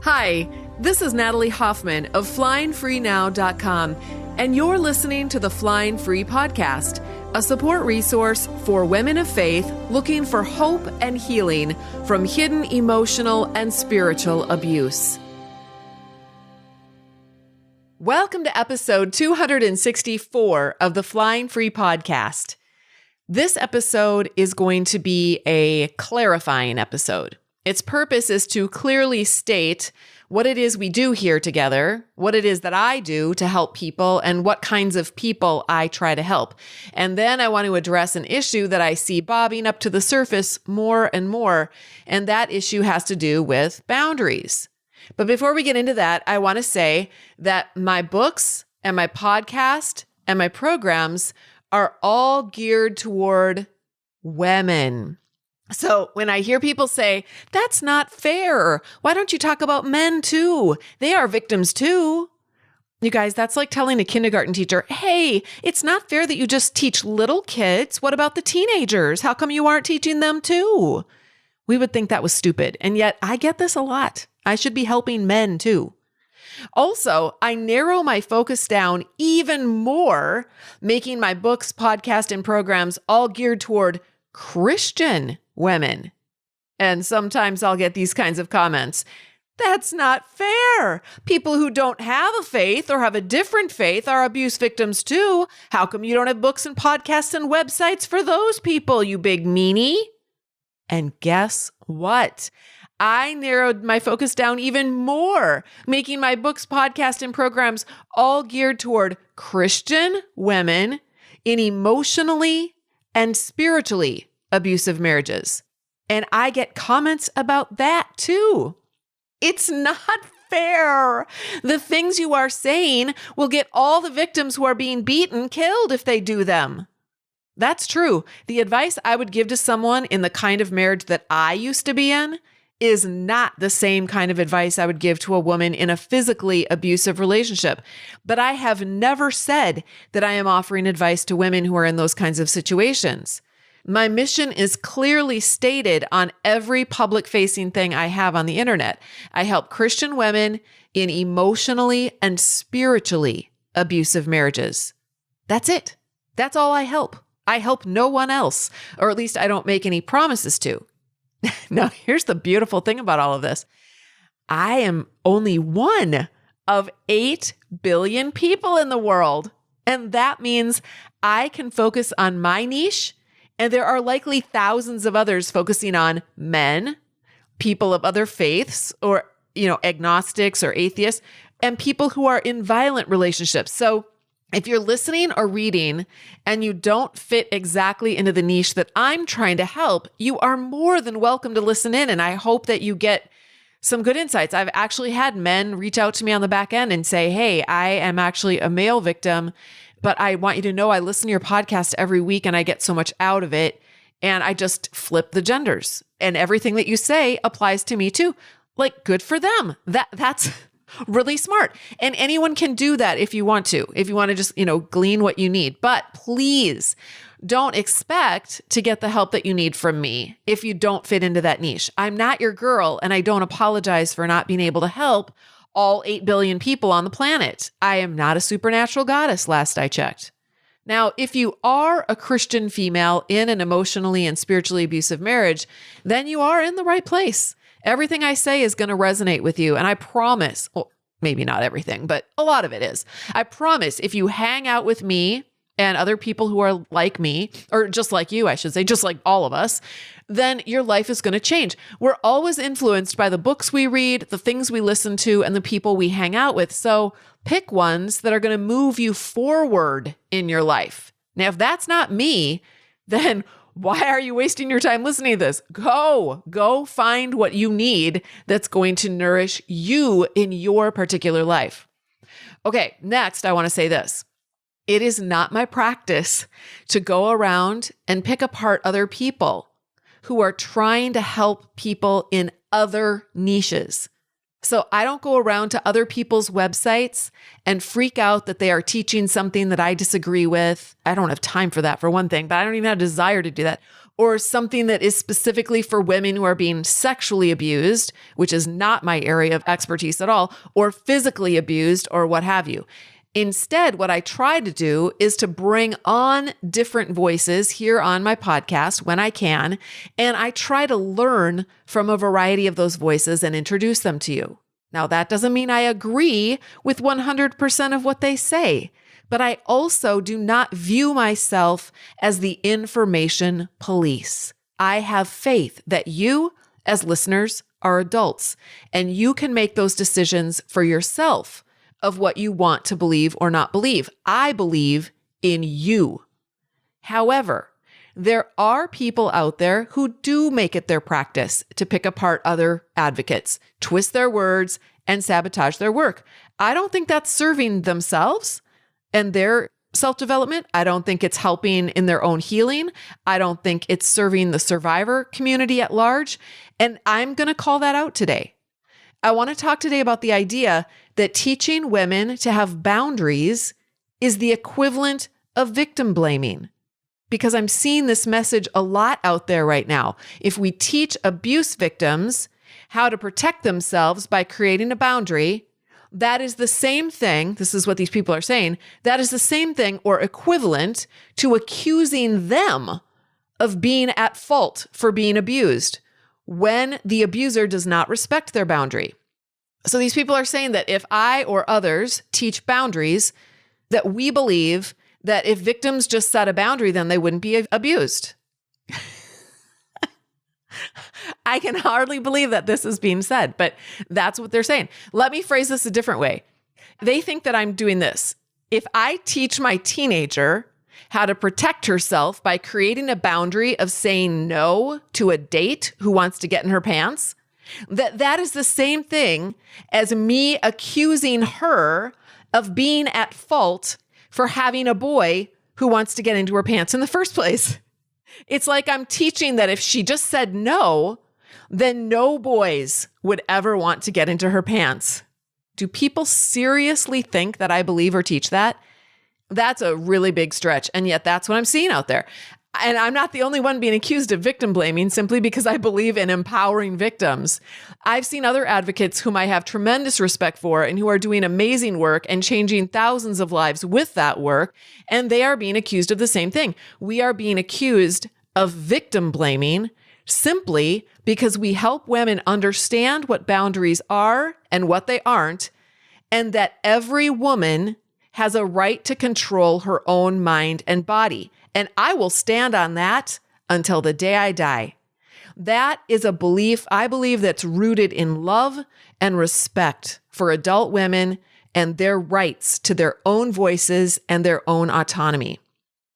Hi, this is Natalie Hoffman of FlyingFreeNow.com, and you're listening to the Flying Free Podcast, a support resource for women of faith looking for hope and healing from hidden emotional and spiritual abuse. Welcome to episode 264 of the Flying Free Podcast. This episode is going to be a clarifying episode. Its purpose is to clearly state what it is we do here together, what it is that I do to help people, and what kinds of people I try to help. And then I want to address an issue that I see bobbing up to the surface more and more, and that issue has to do with boundaries. But before we get into that, I want to say that my books and my podcast and my programs are all geared toward women. So when I hear people say, that's not fair, why don't you talk about men too? They are victims too. You guys, that's like telling a kindergarten teacher, hey, it's not fair that you just teach little kids. What about the teenagers? How come you aren't teaching them too? We would think that was stupid. And yet I get this a lot. I should be helping men too. Also, I narrow my focus down even more, making my books, podcast, and programs all geared toward Christian women. And sometimes I'll get these kinds of comments. That's not fair. People who don't have a faith or have a different faith are abuse victims too. How come you don't have books and podcasts and websites for those people, you big meanie? And guess what? I narrowed my focus down even more, making my books, podcasts, and programs all geared toward Christian women in emotionally and spiritually abusive marriages. And I get comments about that too. It's not fair. The things you are saying will get all the victims who are being beaten killed if they do them. That's true. The advice I would give to someone in the kind of marriage that I used to be in is not the same kind of advice I would give to a woman in a physically abusive relationship. But I have never said that I am offering advice to women who are in those kinds of situations. My mission is clearly stated on every public-facing thing I have on the internet. I help Christian women in emotionally and spiritually abusive marriages. That's it. That's all I help. I help no one else, or at least I don't make any promises to. Now, here's the beautiful thing about all of this. I am only one of 8 billion people in the world. And that means I can focus on my niche, and there are likely thousands of others focusing on men, people of other faiths, or, agnostics or atheists, and people who are in violent relationships. So if you're listening or reading and you don't fit exactly into the niche that I'm trying to help, you are more than welcome to listen in. And I hope that you get some good insights. I've actually had men reach out to me on the back end and say, hey, I am actually a male victim, but I want you to know I listen to your podcast every week and I get so much out of it. And I just flip the genders and everything that you say applies to me too. Like, good for them. That's really smart. And anyone can do that if you want to just, glean what you need. But please don't expect to get the help that you need from me if you don't fit into that niche. I'm not your girl, and I don't apologize for not being able to help all 8 billion people on the planet. I am not a supernatural goddess, last I checked. Now, if you are a Christian female in an emotionally and spiritually abusive marriage, then you are in the right place. Everything I say is going to resonate with you. And I promise, well, maybe not everything, but a lot of it is. I promise if you hang out with me and other people who are like me, or just like you, I should say, just like all of us, then your life is going to change. We're always influenced by the books we read, the things we listen to, and the people we hang out with. So pick ones that are going to move you forward in your life. Now, if that's not me, then why are you wasting your time listening to this? Go find what you need that's going to nourish you in your particular life. Okay, next, I want to say this. It is not my practice to go around and pick apart other people who are trying to help people in other niches. So I don't go around to other people's websites and freak out that they are teaching something that I disagree with. I don't have time for that, for one thing, but I don't even have a desire to do that. or something that is specifically for women who are being sexually abused, which is not my area of expertise at all, or physically abused or what have you. Instead, what I try to do is to bring on different voices here on my podcast when I can, and I try to learn from a variety of those voices and introduce them to you. Now, that doesn't mean I agree with 100% of what they say, but I also do not view myself as the information police. I have faith that you, as listeners, are adults, and you can make those decisions for yourself of what you want to believe or not believe. I believe in you. However, there are people out there who do make it their practice to pick apart other advocates, twist their words, and sabotage their work. I don't think that's serving themselves and their self-development. I don't think it's helping in their own healing. I don't think it's serving the survivor community at large. And I'm going to call that out today. I want to talk today about the idea that teaching women to have boundaries is the equivalent of victim blaming, because I'm seeing this message a lot out there right now. If we teach abuse victims how to protect themselves by creating a boundary, that is the same thing. This is what these people are saying. That is the same thing or equivalent to accusing them of being at fault for being abused when the abuser does not respect their boundary. So these people are saying that if I or others teach boundaries, that we believe that if victims just set a boundary, then they wouldn't be abused. I can hardly believe that this is being said, but that's what they're saying. Let me phrase this a different way. They think that I'm doing this. If I teach my teenager how to protect herself by creating a boundary of saying no to a date who wants to get in her pants, that is the same thing as me accusing her of being at fault for having a boy who wants to get into her pants in the first place. It's like I'm teaching that if she just said no, then no boys would ever want to get into her pants. Do people seriously think that I believe or teach that? That's a really big stretch. And yet that's what I'm seeing out there. And I'm not the only one being accused of victim blaming simply because I believe in empowering victims. I've seen other advocates whom I have tremendous respect for and who are doing amazing work and changing thousands of lives with that work. And they are being accused of the same thing. We are being accused of victim blaming simply because we help women understand what boundaries are and what they aren't, and that every woman has a right to control her own mind and body. And I will stand on that until the day I die. That is a belief, I believe, that's rooted in love and respect for adult women and their rights to their own voices and their own autonomy.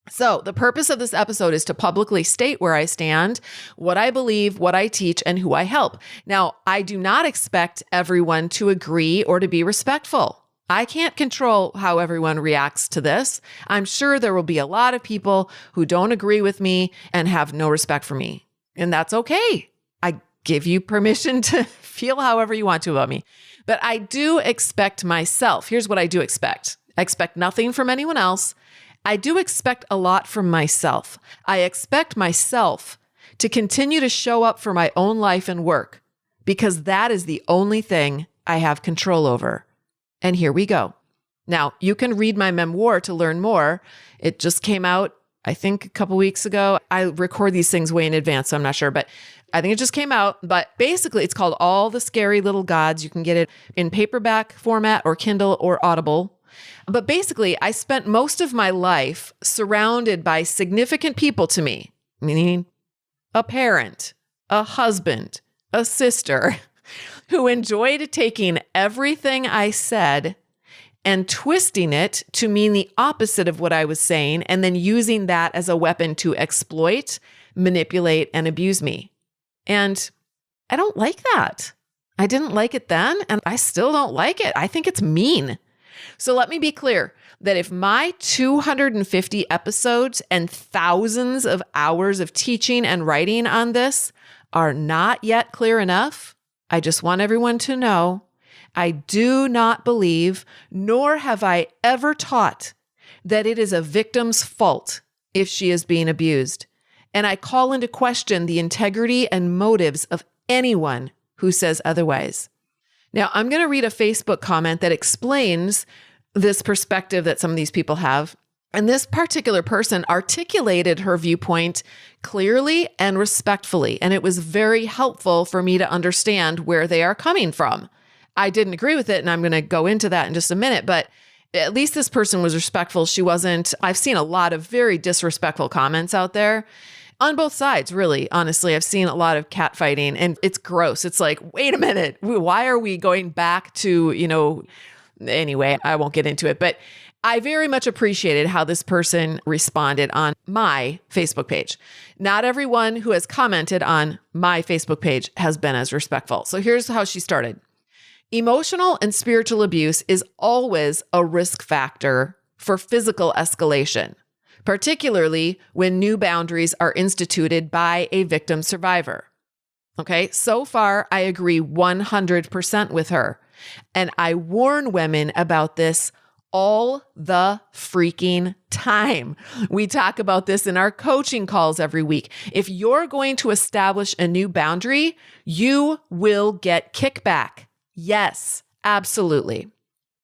So the purpose of this episode is to publicly state where I stand, what I believe, what I teach, and who I help. Now, I do not expect everyone to agree or to be respectful. I can't control how everyone reacts to this. I'm sure there will be a lot of people who don't agree with me and have no respect for me. And that's okay. I give you permission to feel however you want to about me. But I do expect myself. Here's what I do expect. I expect nothing from anyone else. I do expect a lot from myself. I expect myself to continue to show up for my own life and work because that is the only thing I have control over. And here we go. Now, you can read my memoir to learn more. It just came out, I think, a couple weeks ago. I record these things way in advance, so I'm not sure, but I think it just came out. But basically, it's called All the Scary Little Gods. You can get it in paperback format or Kindle or Audible. But basically, I spent most of my life surrounded by significant people to me, meaning a parent, a husband, a sister, who enjoyed taking everything I said and twisting it to mean the opposite of what I was saying, and then using that as a weapon to exploit, manipulate, and abuse me. And I don't like that. I didn't like it then, and I still don't like it. I think it's mean. So let me be clear that if my 250 episodes and thousands of hours of teaching and writing on this are not yet clear enough, I just want everyone to know I do not believe, nor have I ever taught, that it is a victim's fault if she is being abused. And I call into question the integrity and motives of anyone who says otherwise. Now, I'm going to read a Facebook comment that explains this perspective that some of these people have. And this particular person articulated her viewpoint clearly and respectfully. And it was very helpful for me to understand where they are coming from. I didn't agree with it, and I'm going to go into that in just a minute, but at least this person was respectful. She wasn't, I've seen a lot of very disrespectful comments out there on both sides, really. Honestly, I've seen a lot of catfighting, and it's gross. It's like, wait a minute, why are we going back to, anyway, I won't get into it, but I very much appreciated how this person responded on my Facebook page. Not everyone who has commented on my Facebook page has been as respectful. So here's how she started. Emotional and spiritual abuse is always a risk factor for physical escalation, particularly when new boundaries are instituted by a victim survivor. Okay, so far I agree 100% with her. And I warn women about this all the freaking time. We talk about this in our coaching calls every week. If you're going to establish a new boundary, you will get kickback. Yes, absolutely.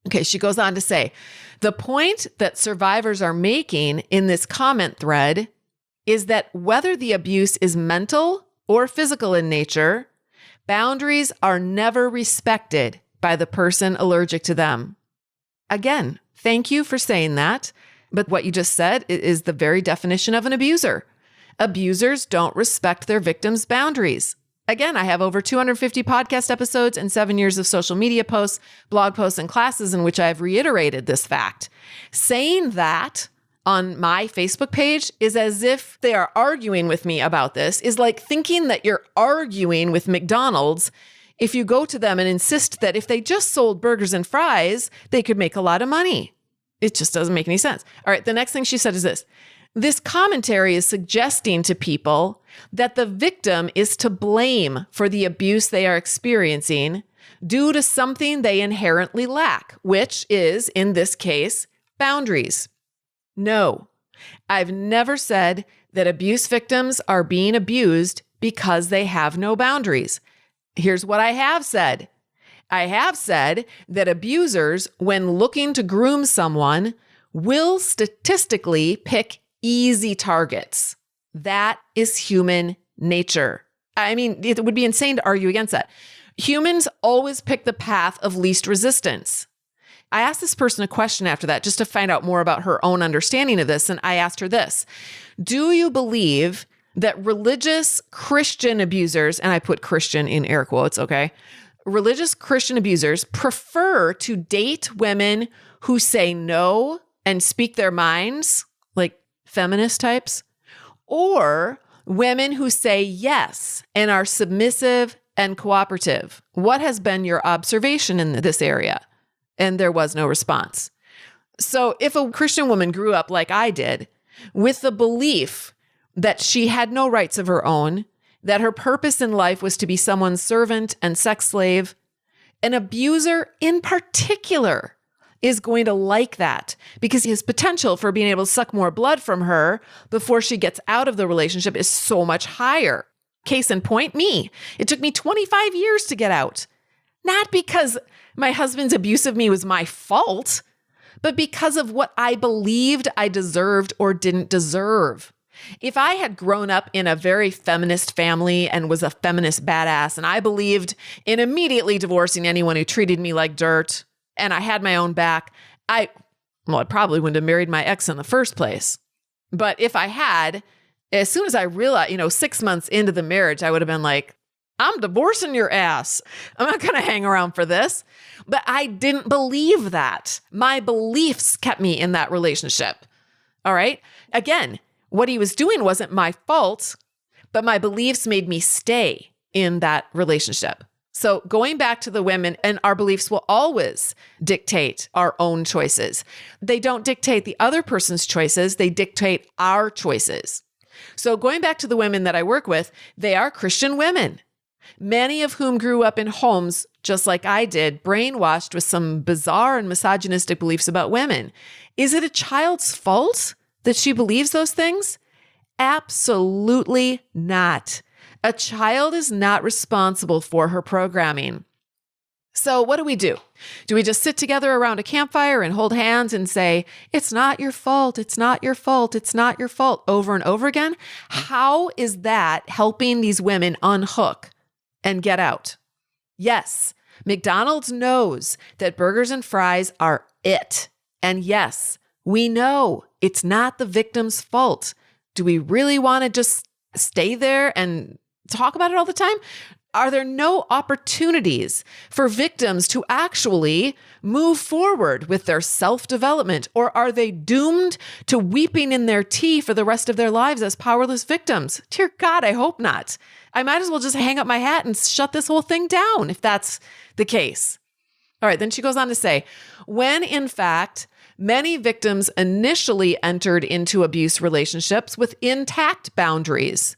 Okay, she goes on to say, the point that survivors are making in this comment thread is that whether the abuse is mental or physical in nature, boundaries are never respected by the person allergic to them. Again, thank you for saying that. But what you just said is the very definition of an abuser. Abusers don't respect their victims' boundaries. Again, I have over 250 podcast episodes and 7 years of social media posts, blog posts, and classes in which I've reiterated this fact. Saying that on my Facebook page is as if they are arguing with me about this, is like thinking that you're arguing with McDonald's if you go to them and insist that if they just sold burgers and fries, they could make a lot of money. It just doesn't make any sense. All right, the next thing she said is this. This commentary is suggesting to people that the victim is to blame for the abuse they are experiencing due to something they inherently lack, which is, in this case, boundaries. No, I've never said that abuse victims are being abused because they have no boundaries. Here's what I have said. I have said that abusers, when looking to groom someone, will statistically pick easy targets. That is human nature. I mean, it would be insane to argue against that. Humans always pick the path of least resistance. I asked this person a question after that just to find out more about her own understanding of this. And I asked her this, do you believe that religious Christian abusers, and I put Christian in air quotes, okay? Religious Christian abusers prefer to date women who say no and speak their minds, like feminist types, or women who say yes and are submissive and cooperative. What has been your observation in this area? And there was no response. So if a Christian woman grew up like I did, with the belief that she had no rights of her own, that her purpose in life was to be someone's servant and sex slave, an abuser in particular is going to like that because his potential for being able to suck more blood from her before she gets out of the relationship is so much higher. Case in point, me. It took me 25 years to get out. Not because my husband's abuse of me was my fault, but because of what I believed I deserved or didn't deserve. If I had grown up in a very feminist family and was a feminist badass, and I believed in immediately divorcing anyone who treated me like dirt, and I had my own back, I probably wouldn't have married my ex in the first place. But if I had, as soon as I realized, 6 months into the marriage, I would have been like, I'm divorcing your ass. I'm not going to hang around for this. But I didn't believe that. My beliefs kept me in that relationship. All right. Again, what he was doing wasn't my fault, but my beliefs made me stay in that relationship. So going back to the women, and our beliefs will always dictate our own choices. They don't dictate the other person's choices. They dictate our choices. So going back to the women that I work with, they are Christian women, many of whom grew up in homes just like I did, brainwashed with some bizarre and misogynistic beliefs about women. Is it a child's fault that she believes those things? Absolutely not. A child is not responsible for her programming. So what do? Do we just sit together around a campfire and hold hands and say, it's not your fault, it's not your fault, it's not your fault, over and over again? How is that helping these women unhook and get out? Yes, McDonald's knows that burgers and fries are it. And yes, we know it's not the victim's fault. Do we really want to just stay there and talk about it all the time? Are there no opportunities for victims to actually move forward with their self-development? Or are they doomed to weeping in their tea for the rest of their lives as powerless victims? Dear God, I hope not. I might as well just hang up my hat and shut this whole thing down if that's the case. All right, then she goes on to say, when in fact, many victims initially entered into abuse relationships with intact boundaries,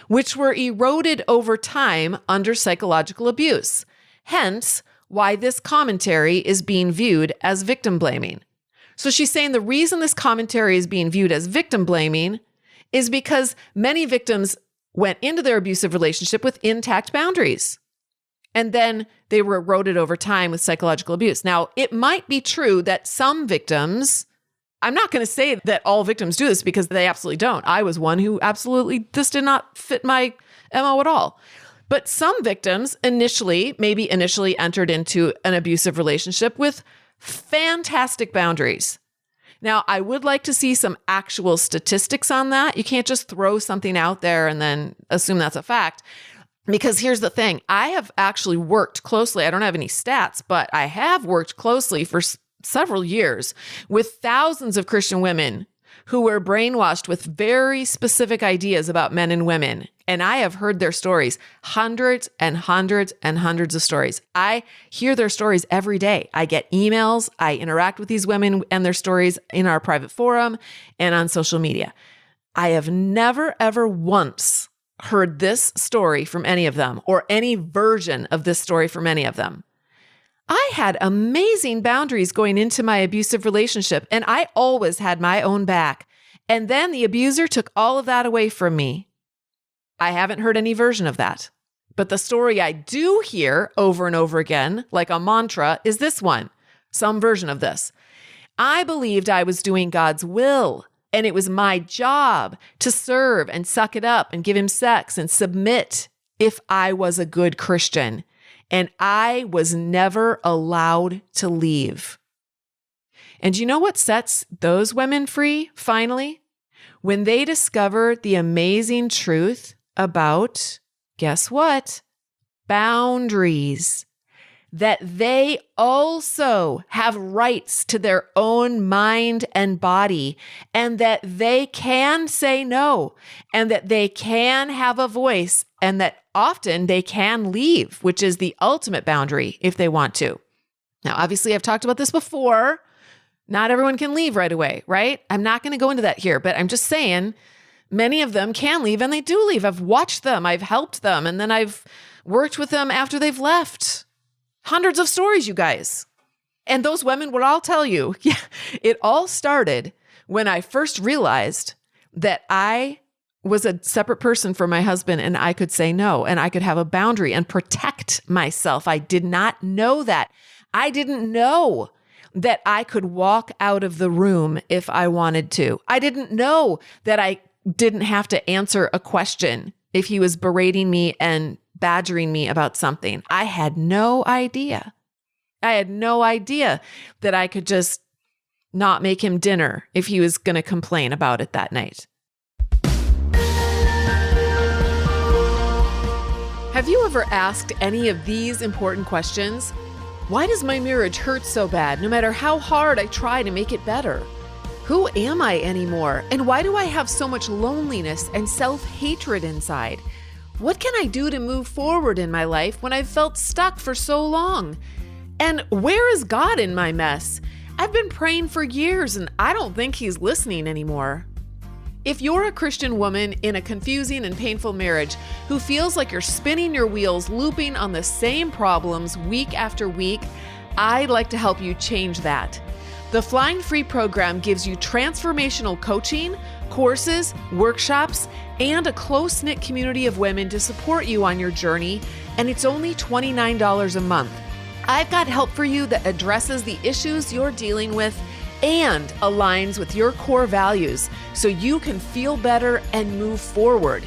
which were eroded over time under psychological abuse. Hence, why this commentary is being viewed as victim blaming. So she's saying the reason this commentary is being viewed as victim blaming is because many victims went into their abusive relationship with intact boundaries. And then they were eroded over time with psychological abuse. Now, it might be true that some victims, I'm not going to say that all victims do this because they absolutely don't. I was one who absolutely, this did not fit my MO at all. But some victims maybe initially entered into an abusive relationship with fantastic boundaries. Now, I would like to see some actual statistics on that. You can't just throw something out there and then assume that's a fact. Because here's the thing, I have actually worked closely. I don't have any stats, but I have worked closely for several years with thousands of Christian women who were brainwashed with very specific ideas about men and women. And I have heard their stories, hundreds and hundreds and hundreds of stories. I hear their stories every day. I get emails. I interact with these women and their stories in our private forum and on social media. I have never, ever once heard this story from any of them or any version of this story from any of them. I had amazing boundaries going into my abusive relationship, and I always had my own back. And then the abuser took all of that away from me. I haven't heard any version of that. But the story I do hear over and over again, like a mantra, is this one, some version of this. I believed I was doing God's will, and it was my job to serve and suck it up and give him sex and submit if I was a good Christian. And I was never allowed to leave. And you know what sets those women free, finally? When they discover the amazing truth about, guess what? Boundaries. That they also have rights to their own mind and body, and that they can say no, and that they can have a voice, and that often they can leave, which is the ultimate boundary if they want to. Now, obviously, I've talked about this before. Not everyone can leave right away, right? I'm not going to go into that here, but I'm just saying many of them can leave, and they do leave. I've watched them, I've helped them, and then I've worked with them after they've left. Hundreds of stories, you guys. And those women would all tell you, yeah, it all started when I first realized that I was a separate person from my husband and I could say no and I could have a boundary and protect myself. I did not know that. I didn't know that I could walk out of the room if I wanted to. I didn't know that I didn't have to answer a question if he was berating me and badgering me about something. I had no idea. I had no idea that I could just not make him dinner if he was going to complain about it that night. Have you ever asked any of these important questions? Why does my marriage hurt so bad no matter how hard I try to make it better? Who am I anymore? And why do I have so much loneliness and self-hatred inside? What can I do to move forward in my life when I've felt stuck for so long? And where is God in my mess? I've been praying for years and I don't think he's listening anymore. If you're a Christian woman in a confusing and painful marriage who feels like you're spinning your wheels, looping on the same problems week after week, I'd like to help you change that. The Flying Free program gives you transformational coaching, courses, workshops, and a close-knit community of women to support you on your journey, and it's only $29 a month. I've got help for you that addresses the issues you're dealing with and aligns with your core values so you can feel better and move forward.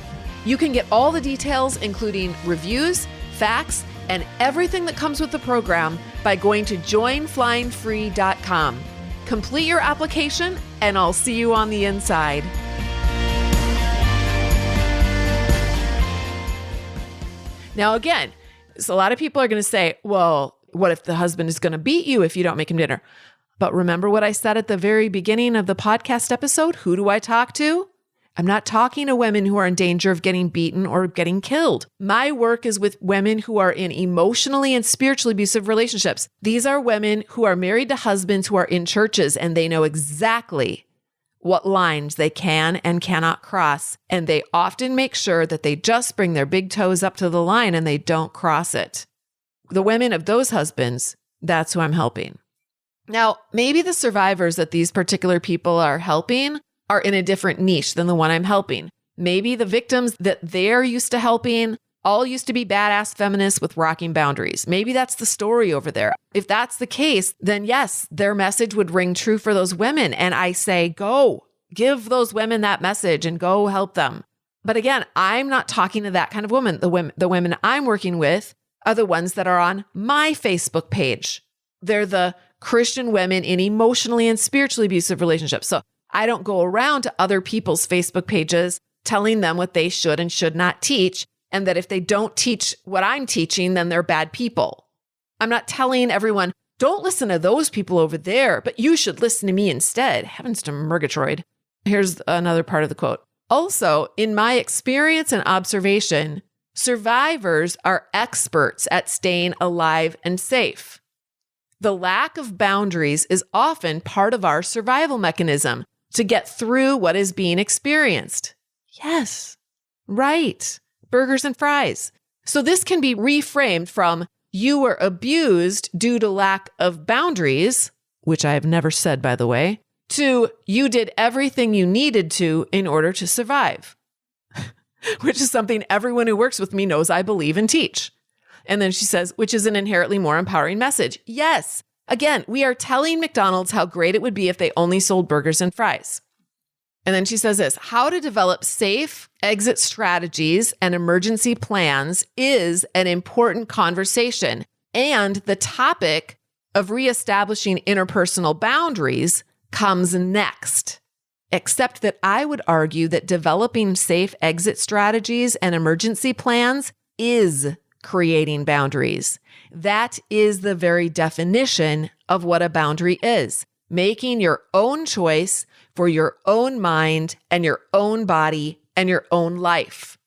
You can get all the details, including reviews, facts, and everything that comes with the program by going to joinflyingfree.com. Complete your application, and I'll see you on the inside. Now, again, so a lot of people are going to say, well, what if the husband is going to beat you if you don't make him dinner? But remember what I said at the very beginning of the podcast episode? Who do I talk to? I'm not talking to women who are in danger of getting beaten or getting killed. My work is with women who are in emotionally and spiritually abusive relationships. These are women who are married to husbands who are in churches, and they know exactly what lines they can and cannot cross. And they often make sure that they just bring their big toes up to the line and they don't cross it. The women of those husbands, that's who I'm helping. Now, maybe the survivors that these particular people are helping are in a different niche than the one I'm helping. Maybe the victims that they're used to helping all used to be badass feminists with rocking boundaries. Maybe that's the story over there. If that's the case, then yes, their message would ring true for those women. And I say, go, give those women that message and go help them. But again, I'm not talking to that kind of woman. The women I'm working with are the ones that are on my Facebook page. They're the Christian women in emotionally and spiritually abusive relationships. So I don't go around to other people's Facebook pages telling them what they should and should not teach, and that if they don't teach what I'm teaching, then they're bad people. I'm not telling everyone, don't listen to those people over there, but you should listen to me instead. Heavens to Murgatroyd. Here's another part of the quote. Also, in my experience and observation, survivors are experts at staying alive and safe. The lack of boundaries is often part of our survival mechanism to get through what is being experienced. Yes, right. Burgers and fries. So this can be reframed from you were abused due to lack of boundaries, which I have never said, by the way, to you did everything you needed to in order to survive, which is something everyone who works with me knows I believe and teach. And then she says, which is an inherently more empowering message. Yes. Again, we are telling McDonald's how great it would be if they only sold burgers and fries. And then she says this, how to develop safe exit strategies and emergency plans is an important conversation. And the topic of reestablishing interpersonal boundaries comes next. Except that I would argue that developing safe exit strategies and emergency plans is creating boundaries. That is the very definition of what a boundary is. Making your own choice for your own mind and your own body and your own life.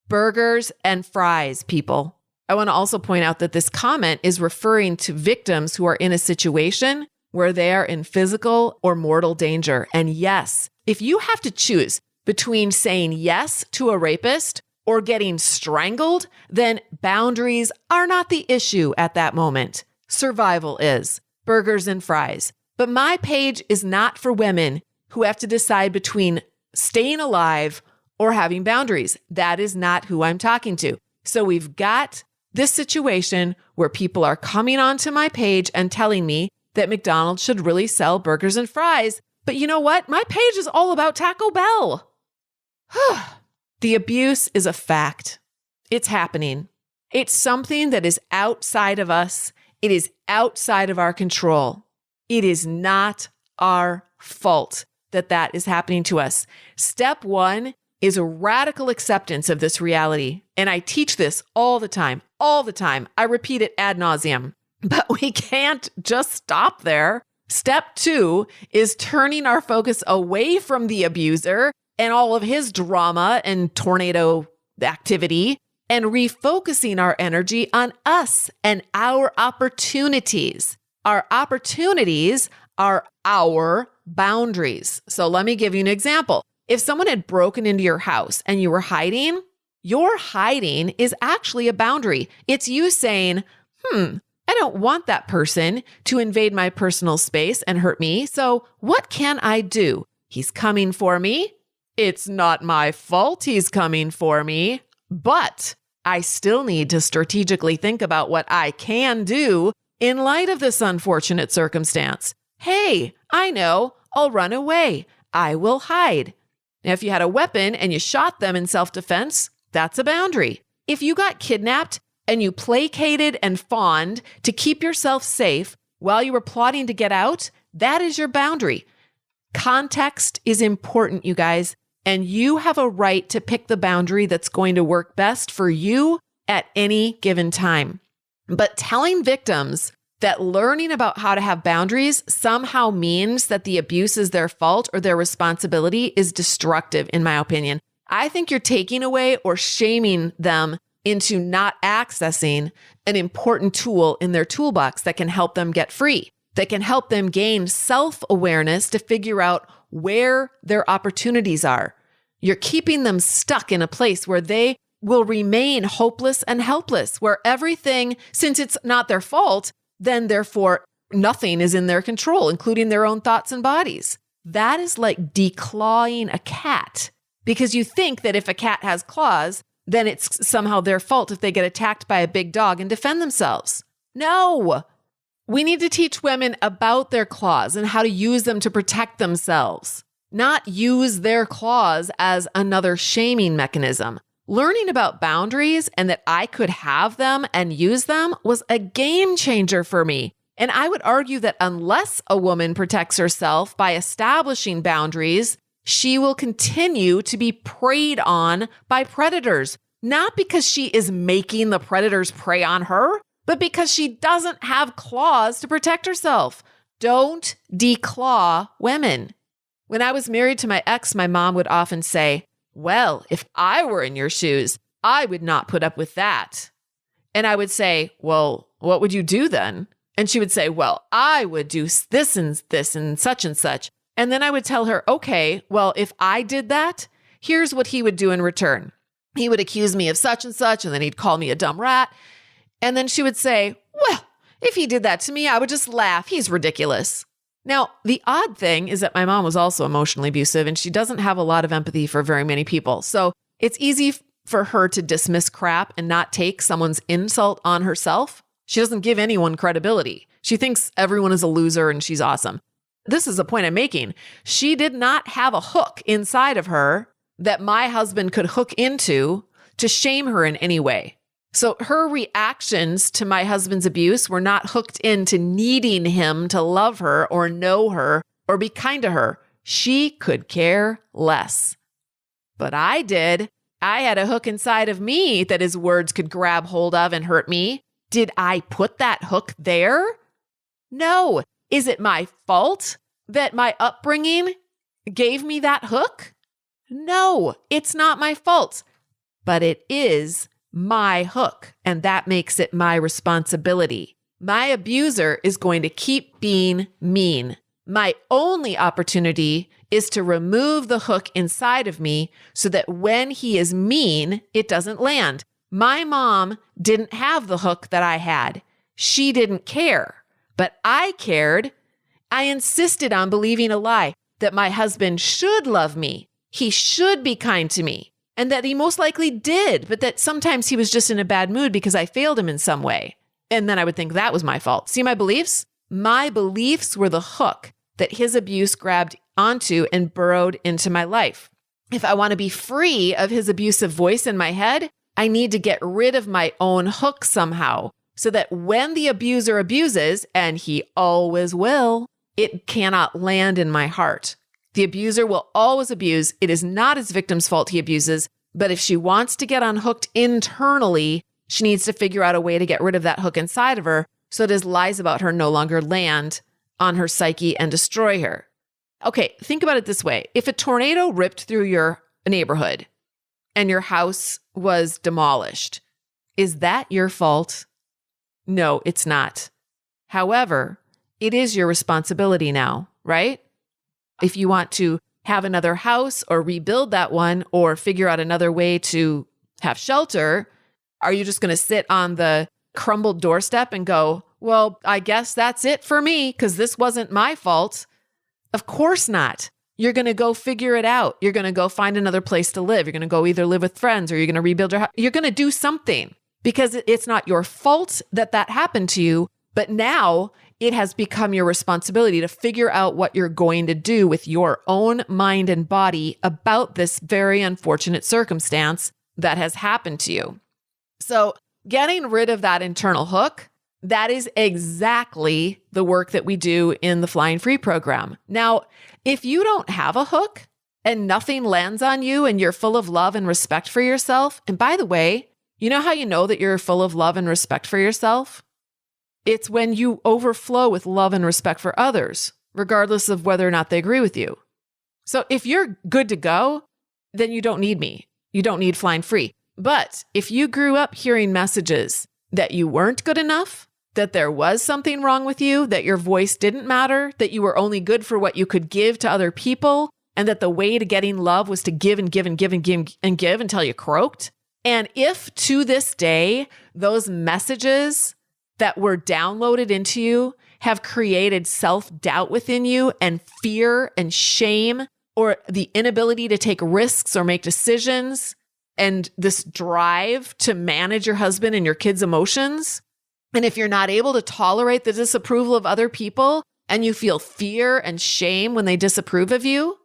Burgers and fries, people. I want to also point out that this comment is referring to victims who are in a situation where they are in physical or mortal danger. And yes, if you have to choose between saying yes to a rapist or getting strangled, then boundaries are not the issue at that moment. Survival is. Burgers and fries. But my page is not for women who have to decide between staying alive or having boundaries. That is not who I'm talking to. So we've got this situation where people are coming onto my page and telling me that McDonald's should really sell burgers and fries. But you know what? My page is all about Taco Bell. The abuse is a fact. It's happening. It's something that is outside of us. It is outside of our control. It is not our fault that that is happening to us. Step one is a radical acceptance of this reality. And I teach this all the time. I repeat it ad nauseum. But we can't just stop there. Step two is turning our focus away from the abuser and all of his drama and tornado activity and refocusing our energy on us and our opportunities. Our opportunities are our boundaries. So let me give you an example. If someone had broken into your house and you were hiding, your hiding is actually a boundary. It's you saying, I don't want that person to invade my personal space and hurt me. So what can I do? He's coming for me. It's not my fault he's coming for me, but I still need to strategically think about what I can do in light of this unfortunate circumstance. Hey, I know, I'll run away. I will hide. Now, if you had a weapon and you shot them in self-defense, that's a boundary. If you got kidnapped and you placated and fawned to keep yourself safe while you were plotting to get out, that is your boundary. Context is important, you guys, and you have a right to pick the boundary that's going to work best for you at any given time. But telling victims that learning about how to have boundaries somehow means that the abuse is their fault or their responsibility is destructive, in my opinion. I think you're taking away or shaming them into not accessing an important tool in their toolbox that can help them get free, that can help them gain self-awareness to figure out where their opportunities are. You're keeping them stuck in a place where they will remain hopeless and helpless, where everything, since it's not their fault, then therefore nothing is in their control, including their own thoughts and bodies. That is like declawing a cat, because you think that if a cat has claws, then it's somehow their fault if they get attacked by a big dog and defend themselves. No, we need to teach women about their claws and how to use them to protect themselves, not use their claws as another shaming mechanism. Learning about boundaries and that I could have them and use them was a game changer for me. And I would argue that unless a woman protects herself by establishing boundaries, she will continue to be preyed on by predators, not because she is making the predators prey on her, but because she doesn't have claws to protect herself. Don't declaw women. When I was married to my ex, my mom would often say, well, if I were in your shoes, I would not put up with that. And I would say, well, what would you do then? And she would say, well, I would do this and such and such. And then I would tell her, okay, well, if I did that, here's what he would do in return. He would accuse me of such and such, and then he'd call me a dumb rat. And then she would say, well, if he did that to me, I would just laugh. He's ridiculous. Now, the odd thing is that my mom was also emotionally abusive, and she doesn't have a lot of empathy for very many people. So it's easy for her to dismiss crap and not take someone's insult on herself. She doesn't give anyone credibility. She thinks everyone is a loser and she's awesome. This is the point I'm making. She did not have a hook inside of her that my husband could hook into to shame her in any way. So her reactions to my husband's abuse were not hooked into needing him to love her or know her or be kind to her. She could care less. But I did. I had a hook inside of me that his words could grab hold of and hurt me. Did I put that hook there? No. Is it my fault that my upbringing gave me that hook? No, it's not my fault. But it is my hook, and that makes it my responsibility. My abuser is going to keep being mean. My only opportunity is to remove the hook inside of me so that when he is mean, it doesn't land. My mom didn't have the hook that I had. She didn't care, but I cared. I insisted on believing a lie that my husband should love me. He should be kind to me. And that he most likely did, but that sometimes he was just in a bad mood because I failed him in some way. And then I would think that was my fault. See my beliefs? My beliefs were the hook that his abuse grabbed onto and burrowed into my life. If I want to be free of his abusive voice in my head, I need to get rid of my own hook somehow so that when the abuser abuses, and he always will, it cannot land in my heart. The abuser will always abuse. It is not his victim's fault he abuses, but if she wants to get unhooked internally, she needs to figure out a way to get rid of that hook inside of her so that his lies about her no longer land on her psyche and destroy her. Okay, think about it this way. If a tornado ripped through your neighborhood and your house was demolished, is that your fault? No, it's not. However, it is your responsibility now, right? If you want to have another house or rebuild that one or figure out another way to have shelter, are you just going to sit on the crumbled doorstep and go, well, I guess that's it for me because this wasn't my fault. Of course not. You're going to go figure it out. You're going to go find another place to live. You're going to go either live with friends or you're going to rebuild your house. You're going to do something because it's not your fault that that happened to you. But now it has become your responsibility to figure out what you're going to do with your own mind and body about this very unfortunate circumstance that has happened to you. So getting rid of that internal hook, that is exactly the work that we do in the Flying Free program. Now, if you don't have a hook and nothing lands on you and you're full of love and respect for yourself, and by the way, you know how you know that you're full of love and respect for yourself? It's when you overflow with love and respect for others, regardless of whether or not they agree with you. So if you're good to go, then you don't need me. You don't need Flying Free. But if you grew up hearing messages that you weren't good enough, that there was something wrong with you, that your voice didn't matter, that you were only good for what you could give to other people, and that the way to getting love was to give and give and give and give and give until you croaked. And if to this day, those messages that were downloaded into you have created self-doubt within you and fear and shame, or the inability to take risks or make decisions, and this drive to manage your husband and your kids' emotions, and if you're not able to tolerate the disapproval of other people and you feel fear and shame when they disapprove of you,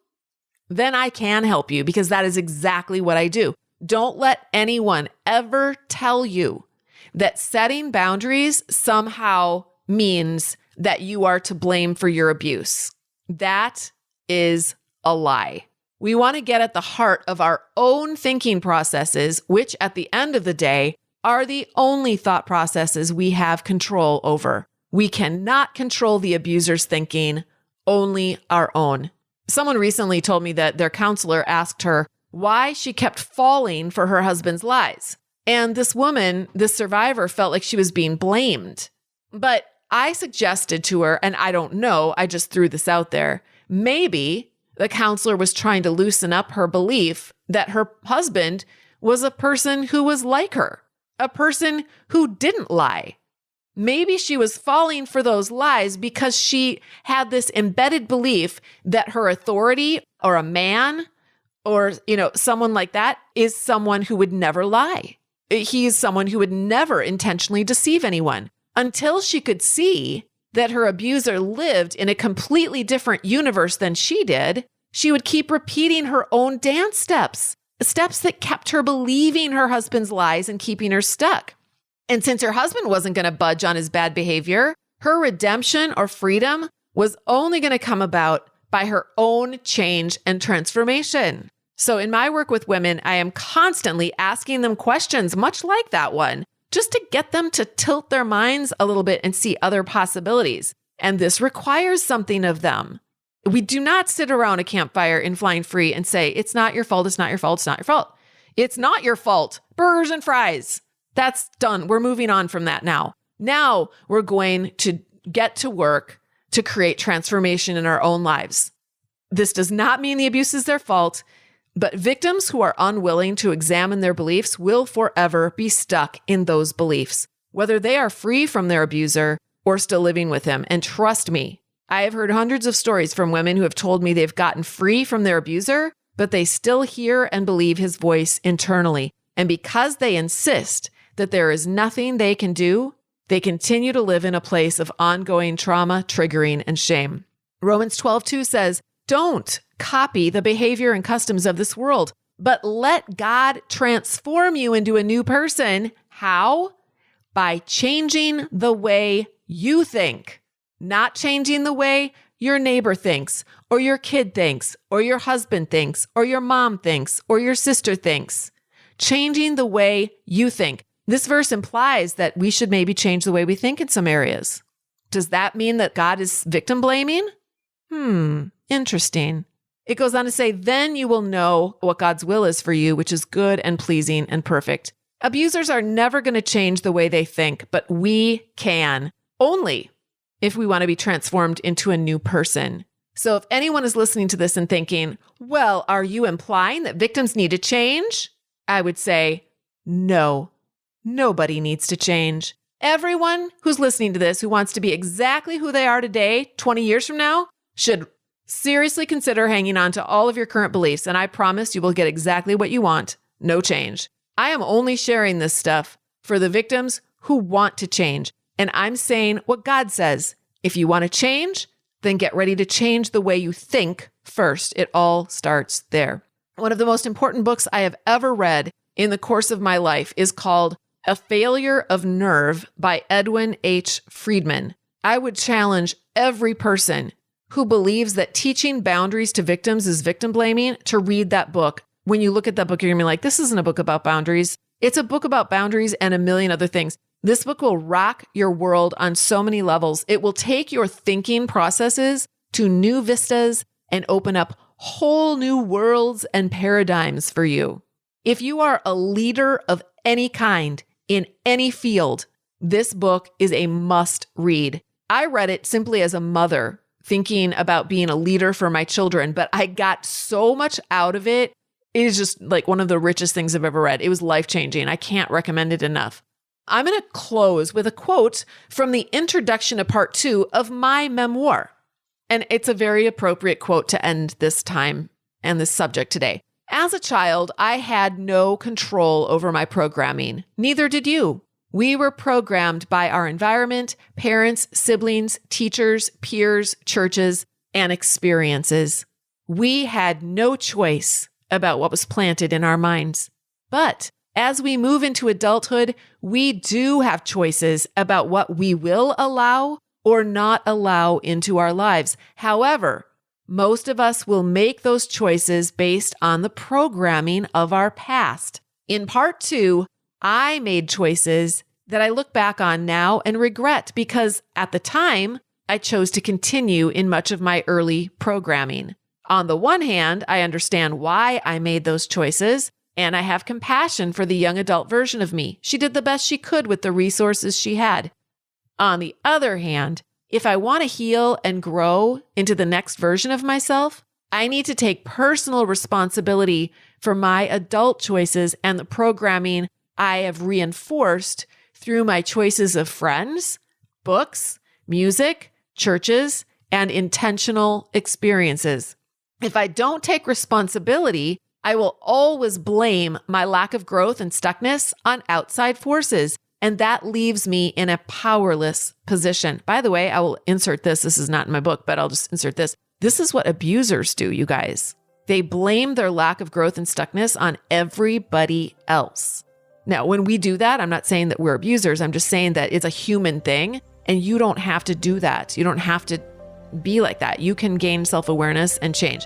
then I can help you because that is exactly what I do. Don't let anyone ever tell you that setting boundaries somehow means that you are to blame for your abuse. That is a lie. We want to get at the heart of our own thinking processes, which at the end of the day are the only thought processes we have control over. We cannot control the abuser's thinking, only our own. Someone recently told me that their counselor asked her why she kept falling for her husband's lies. And this woman, this survivor, felt like she was being blamed. But I suggested to her, and I don't know, I just threw this out there, maybe the counselor was trying to loosen up her belief that her husband was a person who was like her, a person who didn't lie. Maybe she was falling for those lies because she had this embedded belief that her authority or a man or, someone like that is someone who would never lie. He is someone who would never intentionally deceive anyone, until she could see that her abuser lived in a completely different universe than she did. She would keep repeating her own dance steps that kept her believing her husband's lies and keeping her stuck. And since her husband wasn't going to budge on his bad behavior, her redemption or freedom was only going to come about by her own change and transformation. So in my work with women, I am constantly asking them questions much like that one, just to get them to tilt their minds a little bit and see other possibilities. And this requires something of them. We do not sit around a campfire in Flying Free and say, it's not your fault, it's not your fault, it's not your fault. It's not your fault. Burgers and fries. That's done. We're moving on from that now. Now we're going to get to work to create transformation in our own lives. This does not mean the abuse is their fault, but victims who are unwilling to examine their beliefs will forever be stuck in those beliefs, whether they are free from their abuser or still living with him. And trust me, I have heard hundreds of stories from women who have told me they've gotten free from their abuser, but they still hear and believe his voice internally. And because they insist that there is nothing they can do, they continue to live in a place of ongoing trauma, triggering, and shame. Romans 12:2 says, don't copy the behavior and customs of this world, but let God transform you into a new person. How? By changing the way you think, not changing the way your neighbor thinks, or your kid thinks, or your husband thinks, or your mom thinks, or your sister thinks. Changing the way you think. This verse implies that we should maybe change the way we think in some areas. Does that mean that God is victim blaming? Interesting. It goes on to say, then you will know what God's will is for you, which is good and pleasing and perfect. Abusers are never going to change the way they think, but we can, only if we want to be transformed into a new person. So if anyone is listening to this and thinking, well, are you implying that victims need to change? I would say, no, nobody needs to change. Everyone who's listening to this who wants to be exactly who they are today, 20 years from now, should seriously consider hanging on to all of your current beliefs. And I promise you will get exactly what you want. No change. I am only sharing this stuff for the victims who want to change. And I'm saying what God says. If you want to change, then get ready to change the way you think first. It all starts there. One of the most important books I have ever read in the course of my life is called A Failure of Nerve by Edwin H. Friedman. I would challenge every person who believes that teaching boundaries to victims is victim blaming to read that book. When you look at that book, you're going to be like, this isn't a book about boundaries. It's a book about boundaries and a million other things. This book will rock your world on so many levels. It will take your thinking processes to new vistas and open up whole new worlds and paradigms for you. If you are a leader of any kind in any field, this book is a must read. I read it simply as a mother thinking about being a leader for my children, but I got so much out of it. It is just like one of the richest things I've ever read. It was life-changing. I can't recommend it enough. I'm going to close with a quote from the introduction to part 2 of my memoir. And it's a very appropriate quote to end this time and this subject today. As a child, I had no control over my programming. Neither did you. We were programmed by our environment, parents, siblings, teachers, peers, churches, and experiences. We had no choice about what was planted in our minds. But as we move into adulthood, we do have choices about what we will allow or not allow into our lives. However, most of us will make those choices based on the programming of our past. In part 2, I made choices that I look back on now and regret because at the time, I chose to continue in much of my early programming. On the one hand, I understand why I made those choices, and I have compassion for the young adult version of me. She did the best she could with the resources she had. On the other hand, if I want to heal and grow into the next version of myself, I need to take personal responsibility for my adult choices and the programming I have reinforced through my choices of friends, books, music, churches, and intentional experiences. If I don't take responsibility, I will always blame my lack of growth and stuckness on outside forces, and that leaves me in a powerless position. By the way, I will insert this. This is not in my book, but I'll just insert this. This is what abusers do, you guys. They blame their lack of growth and stuckness on everybody else. Now, when we do that, I'm not saying that we're abusers. I'm just saying that it's a human thing, and you don't have to do that. You don't have to be like that. You can gain self-awareness and change.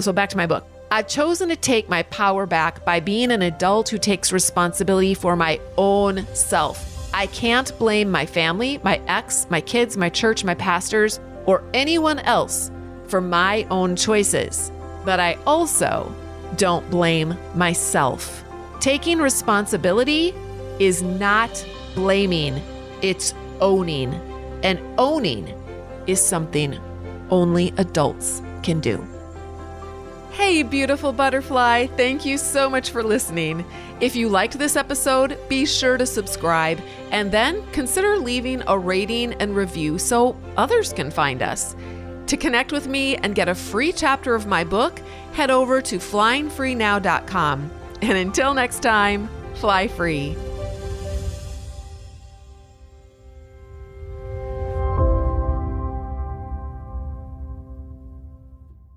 So back to my book. I've chosen to take my power back by being an adult who takes responsibility for my own self. I can't blame my family, my ex, my kids, my church, my pastors, or anyone else for my own choices. But I also don't blame myself. Taking responsibility is not blaming, it's owning. And owning is something only adults can do. Hey, beautiful butterfly. Thank you so much for listening. If you liked this episode, be sure to subscribe and then consider leaving a rating and review so others can find us. To connect with me and get a free chapter of my book, head over to flyingfreenow.com. And until next time, fly free.